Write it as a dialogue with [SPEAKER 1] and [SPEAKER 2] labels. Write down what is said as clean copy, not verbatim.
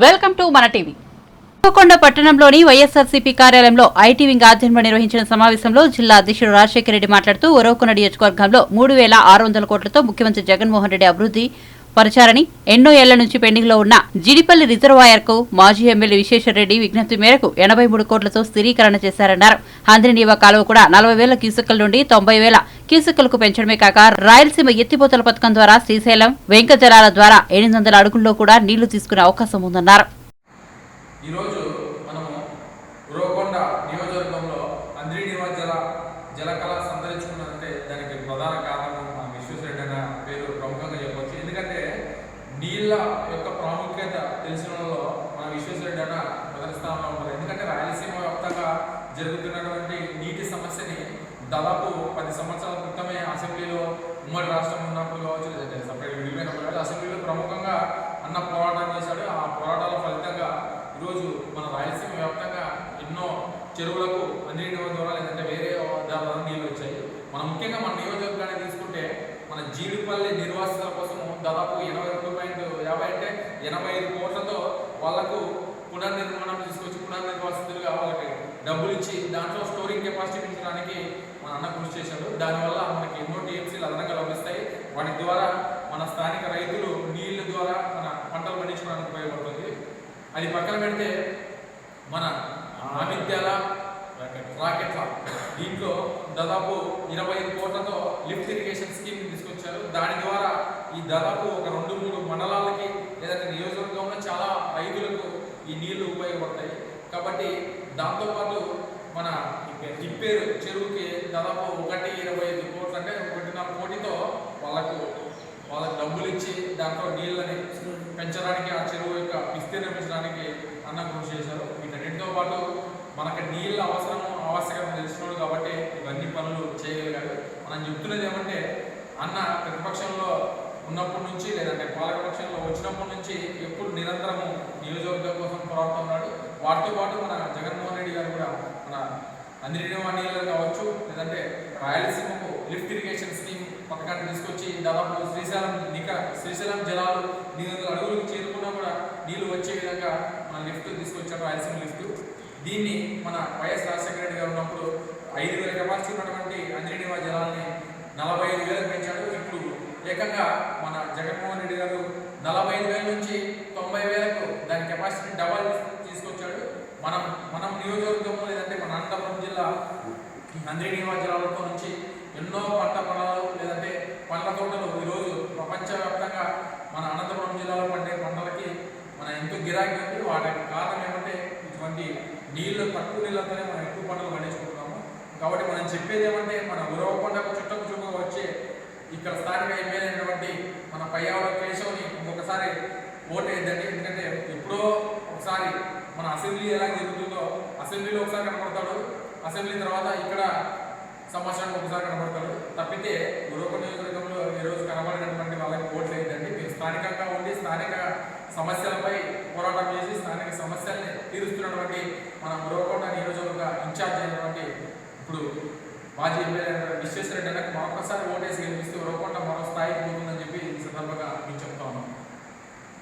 [SPEAKER 1] Welcome to మన TV. కొత్త పట్టణంలోని వైఎస్ఆర్సీపీ కార్యాలయంలో ఐటీ వింగ్ ఆధ్వర్యంలో నిర్వహించిన సమావేశంలో జిల్లా అధ్యక్షుడు రాజశేఖర రెడ్డి మాట్లాడుతూ ఉరవకొండ నియోజకవర్గంలో 3,600 కోట్లతో ముఖ్యమంత్రి జగన్మోహన్ రెడ్డి అభివృద్ధి పరిచారని, ఎన్నో ఏళ్ల నుంచి పెండింగ్ లో ఉన్న జిడిపల్లి రిజర్వాయర్ కు మాజీ ఎమ్మెల్యే విశ్వేశ్వరరెడ్డి విజ్ఞప్తి మేరకు 83 కోట్లతో స్థిరీకరణ చేశారన్నారు. హంద్రినీవా కాలువ కూడా 40,000 క్యూసెక్కుల నుండి 90,000 క్యూసెక్కులకు పెంచడమే కాక రాయలసీమ ఎత్తిపోతల పథకం ద్వారా శ్రీశైలం, వెంకజలాల ద్వారా 800 అడుగుల్లో కూడా నీళ్లు తీసుకునే అవకాశం ఉందన్నారు.
[SPEAKER 2] జలకళ సంతరించుకున్నదంటే దానికి ప్రధాన కారణం మన విశ్వేశ్వరరెడ్డి అన్న పేరు ప్రముఖంగా చెప్పవచ్చు. ఎందుకంటే నీళ్ళ యొక్క ప్రాముఖ్యత తెలిసిన మన విశ్వేశ్వరరెడ్డి అన్న మొదటి స్థానంలో ఉంటారు. ఎందుకంటే రాయలసీమ వ్యాప్తంగా జరుగుతున్నటువంటి నీటి సమస్యని దాదాపు 10 సంవత్సరాల క్రితమే అసెంబ్లీలో ఉమ్మడి రాష్ట్రం ఉన్నప్పుడు కావచ్చు, లేదంటే సపరేట్ విడిపోయినప్పుడు కావచ్చు, అసెంబ్లీలో ప్రముఖంగా అన్న పోరాటం చేశాడు. ఆ పోరాటాల ఫలితంగా ఈరోజు మన రాయలసీమ వ్యాప్తంగా ఎన్నో చెరువులకు హంద్రినీవా ద్వారా లేదంటే వేరే ద్వారా నీళ్ళు వచ్చాయి. మనం ముఖ్యంగా మన నియోజకవర్గాన్ని తీసుకుంటే మన జీడిపల్లి నిర్వాసితుల కోసము దాదాపు 82.50 అంటే 85 కోట్లతో వాళ్లకు పునర్నిర్మాణం తీసుకొచ్చి పునర్నిర్వాసితులుగా వాళ్ళకి డబ్బులు ఇచ్చి దాంట్లో స్టోరింగ్ కెపాసిటీ పెంచడానికి మన అన్న కృషి చేశాడు. దానివల్ల మనకి ఎన్నో టీఎంసీలు అదనంగా లభిస్తాయి. వాటి ద్వారా మన స్థానిక రైతులు నీళ్ళ ద్వారా మన పంటలు పండించుకోవడానికి ఉపయోగపడుతుంది. అది పక్కన పెడితే మన ఆమిత్యాల రాకెట్ల దీంట్లో దాదాపు 25 కోట్లతో లిఫ్ట్ ఇరిగేషన్ స్కీమ్ తీసుకొచ్చారు. దాని ద్వారా ఈ దాదాపు ఒక 2-3 మండలాలకి లేదంటే నియోజకవర్గంలో చాలా రైతులకు ఈ నీళ్లు ఉపయోగపడతాయి. కాబట్టి దాంతోపాటు మన తిప్పేరు చెరువుకి దాదాపు 1.25 కోట్లు అంటే 1.5 కోటితో వాళ్ళకు డబ్బులు ఇచ్చి దాంట్లో నీళ్ళని పెంచడానికి, ఆ చెరువు యొక్క విస్తీర్ణం పెంచడానికి అన్న కృషి చేశారు. వీటన్నిటితో పాటు మనకి నీళ్ళ ఆవశ్యకత తెలిసినాడు కాబట్టి ఇవన్నీ పనులు చేయగలిగాడు. మనం చెప్తున్నది ఏమంటే అన్న ప్రతిపక్షంలో ఉన్నప్పటి నుంచి లేదంటే పాలకపక్షంలో వచ్చినప్పటి నుంచి ఎప్పుడు నిరంతరము నియోజకవర్గం కోసం పోరాడుతున్నాడు. వాటితో పాటు మన జగన్మోహన్ రెడ్డి గారు కూడా మన హంద్రినీవా నీళ్ళు కావచ్చు, లేదంటే రాయలసీమకు లిఫ్ట్ ఇరిగేషన్ స్కీమ్ పథకాన్ని తీసుకొచ్చి దాదాపు శ్రీశైలం జలాలు 800 అడుగులకు చేరుకున్నా కూడా నీళ్లు వచ్చే విధంగా మన లిఫ్ట్ తీసుకొచ్చారు, రాయలసీమ లిఫ్ట్. దీన్ని మన వైఎస్ రాజశేఖర రెడ్డి గారు ఉన్నప్పుడు 5,000 కెపాసిటీ ఉన్నటువంటి హంద్రినీవా జలాల్ని 45,000 పెంచాడు. ఇప్పుడు ఏకంగా మన జగన్మోహన్ రెడ్డి గారు 45,000 నుంచి 90,000కు దాని కెపాసిటీ డబల్ తీసుకొచ్చాడు. మనం నియోజకవర్గంలో లేదంటే మన అనంతపురం జిల్లా హంద్రినీవా జలాలతో నుంచి ఎన్నో పంట పొలాలు లేదంటే పండ్ల తోటలు ఈరోజు ప్రపంచవ్యాప్తంగా మన అనంతపురం జిల్లాలో పండే పంటలకి మన ఎంతో గిరాకీ ఉంది. వాటికి కారణం ఏమంటే ఇటువంటి నీళ్లు తక్కువ నీళ్ళతోనే మనం ఎక్కువ పంటలు పండించుకుంటున్నాము. కాబట్టి మనం చెప్పేది ఏమంటే మన ఉరవకొండకు చుట్టకు చుట్టకు వచ్చే ఇక్కడ స్థానిక ఎమ్మెల్యే అయినటువంటి మన పయ్యావుల కేశవ్ని ఇంకొకసారి ఓటు వేద్దండి. ఎందుకంటే ఎప్పుడో ఒకసారి మన అసెంబ్లీ ఎలా జరుగుతుందో అసెంబ్లీలో ఒకసారి కనబడతాడు, అసెంబ్లీ తర్వాత ఇక్కడ సంవత్సరానికి ఒకసారి కనబడతాడు. తప్పితే ఉరవకొండ నియోజకవర్గంలో ఈరోజు కనబడినటువంటి వాళ్ళకి ఓట్లు వేయద్దండి. మీరు స్థానికంగా ఉండి స్థానిక సమస్యలపై పోరాటం చేసి స్థానిక సమస్యల్ని తీరుస్తున్నటువంటి మన ఉరవకొండ నియోజకవర్గ ఇన్ఛార్జ్ అయినటువంటి ఇప్పుడు మాజీ ఎమ్మెల్యే విశ్వేశ్వరరెడ్డి అన్నకు మరొకసారి ఓటేసి గెలిపిస్తే ఉరవకొండ మరో స్థాయికి పోతుందని చెప్పి ఈ సందర్భంగా